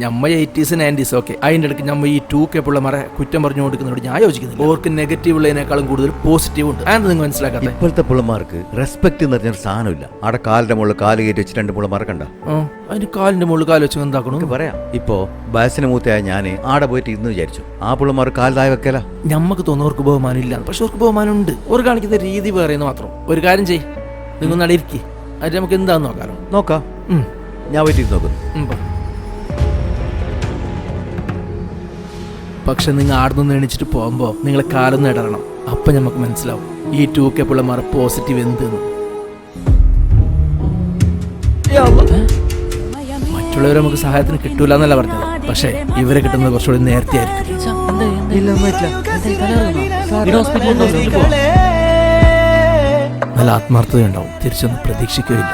ഞമ്മ 80s 90s okay, അതിൻ്റെ ഇടയ്ക്ക് നമ്മൾ ഈ 2K പിള്ളമാരെ കുറ്റം പറഞ്ഞു കൊടുക്കുന്നതോട് ഞാൻ യോജിക്കുന്നില്ല. ഓർക്ക് നെഗറ്റീവ് ഉള്ളതിനേക്കാളും കൂടുതൽ പോസിറ്റീവ് ഉണ്ട്. അത് നിങ്ങൾ മനസ്സിലാക്കാത്ത ഇപ്പോഴത്തെ പിള്ളമാർക്ക് റെസ്പെക്ട് എന്ന് പറഞ്ഞൊരു സാധനമില്ല. അവിടെ കാലിന്റെ മുകളിൽ കാല് കയറ്റി വെച്ച് 2 പിള്ളമാരെ കണ്ട അതിന് കാലിന്റെ മുകളിൽ കാല് വെച്ച് എന്താക്കണം പറയാം. ഇപ്പോ വയസ്സിന് മൂത്തയായ ഞാൻ ആടെ പോയിട്ട് ഇന്ന് വിചാരിച്ചു ആ പിള്ളമാർ കാല് താഴെ വെക്കല. ഞമ്മക്ക് തോന്നുന്നവർക്ക് ബഹുമാനം ഇല്ല, പക്ഷെ അവർക്ക് ബഹുമാനം ഉണ്ട്. ഒരു കാണിക്കുന്ന രീതി പറയുന്നത് മാത്രം. ഒരു കാര്യം ചെയ്യ്, നിങ്ങൾ നടയിരിക്കി, അത് നമുക്ക് എന്താന്ന് നോക്കാലോ. നോക്കാം, ഞാൻ പോയിട്ട് നോക്കുന്നു. പക്ഷെ നിങ്ങൾ ആടുന്ന് എണിച്ചിട്ട് പോകുമ്പോൾ നിങ്ങളെ കാലൊന്ന് ഇടണം. അപ്പം നമുക്ക് മനസ്സിലാവും ഈ 2K പിള്ളമാർ പോസിറ്റീവ് എന്തെന്ന്. മറ്റുള്ളവരെ നമുക്ക് സഹായത്തിന് കിട്ടൂല എന്നല്ല പറഞ്ഞത്, പക്ഷെ ഇവരെ കിട്ടുന്നത് കുറച്ചുകൂടി നേരത്തെ ആയിരിക്കും. നല്ല ആത്മാർത്ഥത ഉണ്ടാവും, തിരിച്ചൊന്നും പ്രതീക്ഷിക്കുകയില്ല.